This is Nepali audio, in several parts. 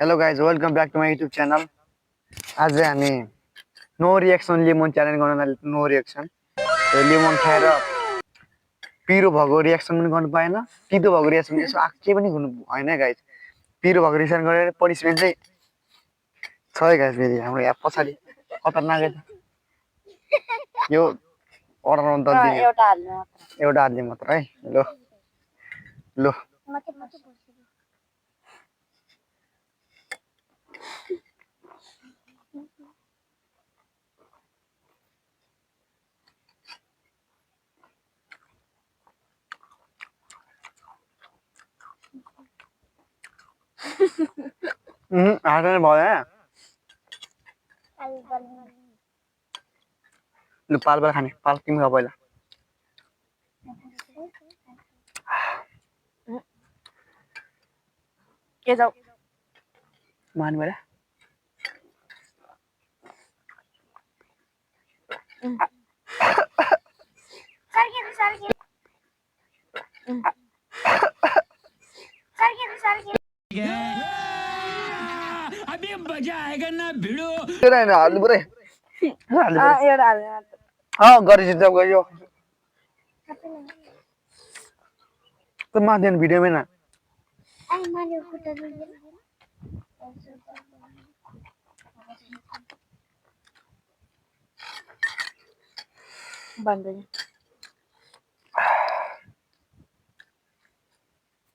Hello guys, welcome back to my YouTube channel. आज हामी नो रिएक्सन लिमोन च्यालेन्ज गर्न नो रिएक्सन लिमोन खाएर पिरो भएको रिएक्सन पनि गर्नु पाएन, तितो भएको रिएक्सन यसो आके पनि हुनु हैन गाइस। पिरो भएको रिएक्सन गरेर पनिशमेन्ट चाहिँ छ है गाइस। फेरि हाम्रो यहाँ पछाडी खतरनाक यो अर्डर गर्नु त दिने एउटा हाल्ने मात्र है। लो लो हाल्दैन भयो लु पाल खाने पाल तिमी खा पहिला। के जाऊ मान बरा अभी मजा आएगा ना भिड़ो तेरा है ना हाल बुरे एउटा हाल्ने मात्र। हाँ गरी जित्दा गयो तो माध्यम भिडियो में ना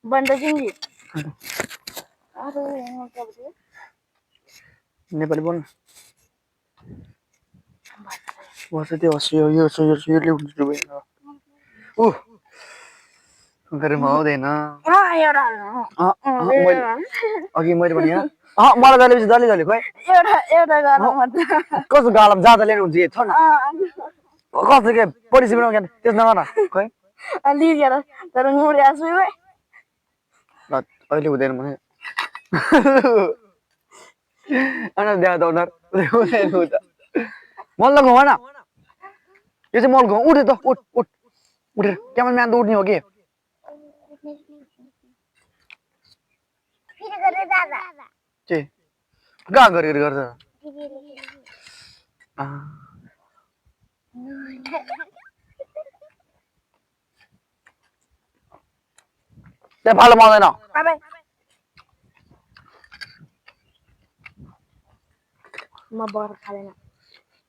बन्द जिंगी नेपाली बोल्न बस त्यो यो उ गरे आउँदैन एउटा अघि मैले भने मलाई जलेपछि जले खोइ एउटा गर्नु मात्र। कस्तो गालम जाँदा ल्याउनु हुन्छ छ न कस्तो के परिसी बनाउ त्यस नगर खोइ लिएर तर मुडिया छु है ल अहिले हुँदैन भने अनि देखा त उनीहरू मल लगाउ भन यो चाहिँ मल गाउँ उठे त उठ उठ उठेर क्यामल म्यान त उठ्ने हो कि के कहाँ गरेर गर्छ त्यहाँ फालो पाउँदैन म बर खादैन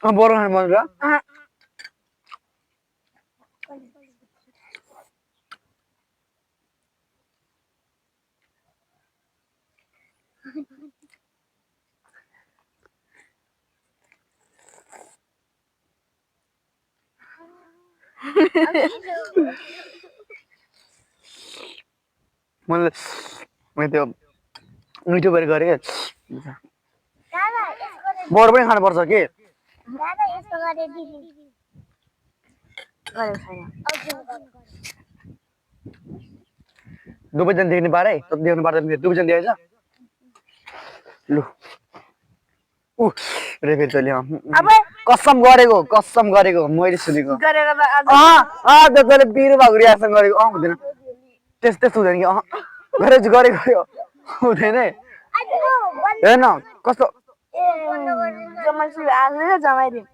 बरु खानु मन छ मैले त्यो मिठो भएर गरेँ बरु पनि खानुपर्छ कि दुवैजना देख्ने पारे देख्नु पर्दैन दुवैजना देखेछ लु उ रे फेरि तैँले कसम गरेको मैले सुनेको तैँले पिरो भएको रियाक्सन गरेको हुँदैन त्यस्तो हुँदैन कि गरेको हुँदैन हेर्न कस्तो जमाइदिउँ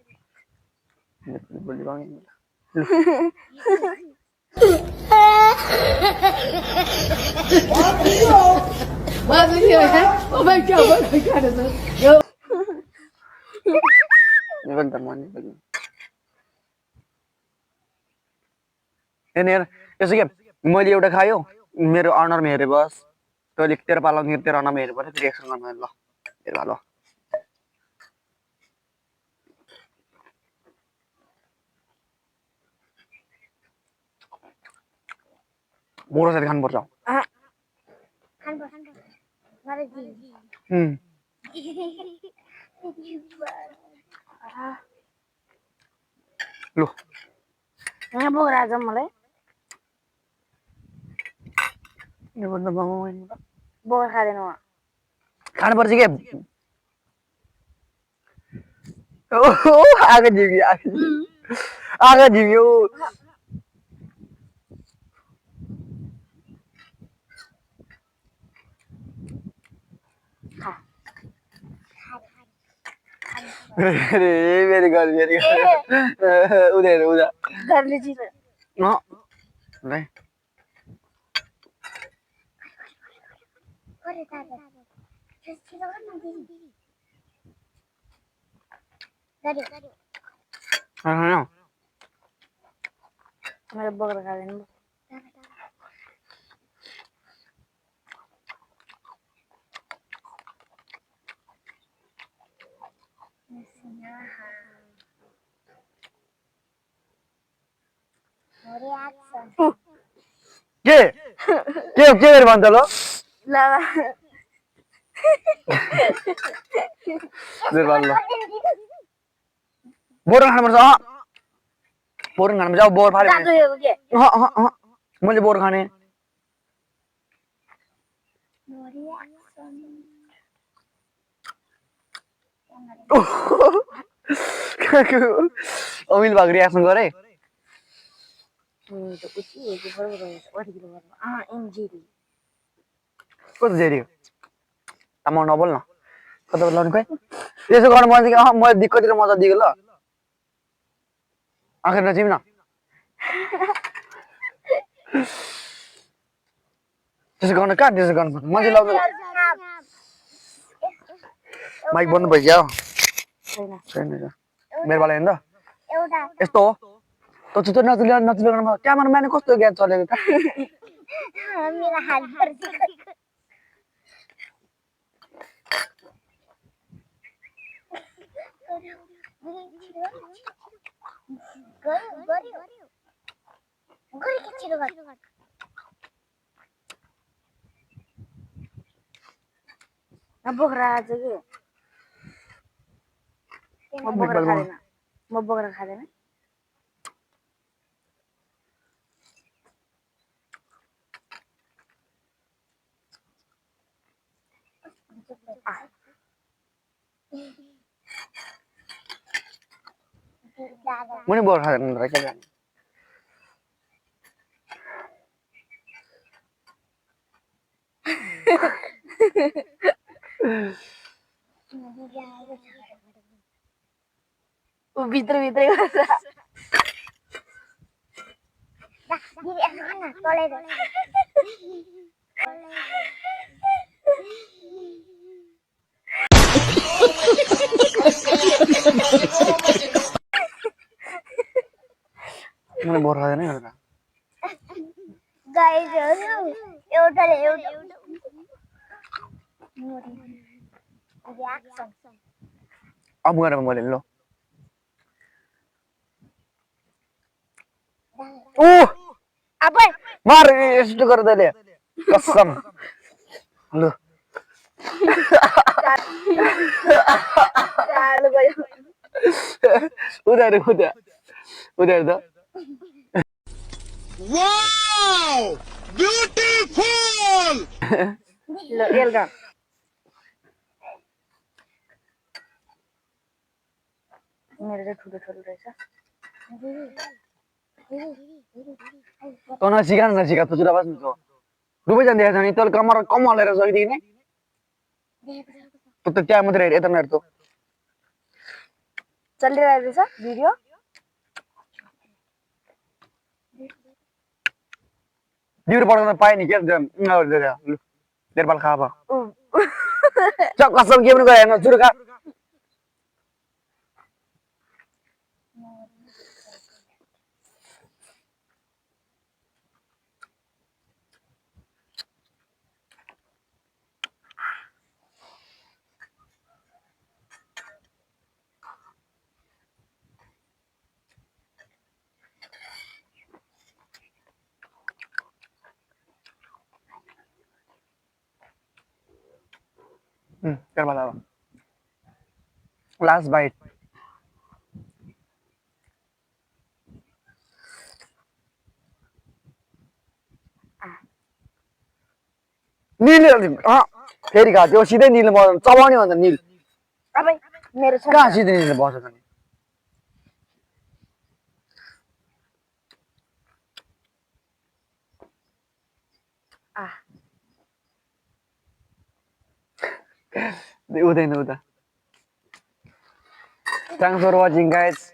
यसो के मैले एउटा खायो मेरो अनुहारमा हेरे बस तैँले तेरो पालाउने तेरो अनुहारमा हेर्नु पर्यो रिएक्सन गर्नु ल हेर ल बोरो साथी खानुपर्छ लु यहाँ बोक्रा जाउँ मलाई बोक्रा खाँदैन म खानुपर्छ के आगो झिम्यो very good, very good. Udah, udah. घरले जिरो No. Right. No. मेरो बोकेर खाँदैन के गरेर भन्छ ल ल बोर खानुपर्छ बोर खानुपर्छ अब बोर फाल्यो भने के मैले बोर खाने अमिल भाग रियाक्सन गरे कस्तो जेरी आमा नबोल न कता लड्नु खोइ त्यसो गर्नु पर्छ कि मैले दिक्कतिर मजा दिएको ल आखिर नचिम न त्यसो गर्नु कहाँ त्यसो गर्नु पर्छ मान्छे लाग्नु माइक बन्नु भइसक्यो छैन मेरो पाला हेर्नु त यस्तो हो त त्यो नचुलेर क्यामेराम्यान कस्तो ज्ञान चलेको त बोकेर आज के म बोकेर खाँदैन मैले बोर खाँदैन के जाने भित्र भित्रै गर्छ मैले बोर खाँदैन एउटा अब गरेर मैले ल ओ अबै मार यस्तो गरेर तैँले कसम ल चालु गयो उधार त Wow! Beautiful! ल एल्गा मेरो चाहिँ ठुलो ठुलो रहेछ त नसिका त चुरा बस्नु छ डुबै जान्छ नि तल कमर कम हलेर सकिदिए नि त त्यहाँ मात्रै हेर यता नहेर त चलिरहेको रहेछ भिडियो बिउर पड्काउन पाएँ नि के देरपाल खा अब कसम के पनि गयो हेर्न चुरो खा देरपाल अब लास्ट बाइट नील फेरि खा त्यो सिधै निल चबाउने भन्छ निल अबै मेरो छ कहाँ सिधै निल बस्छ त नि हुँदैन उता Thanks for watching, guys.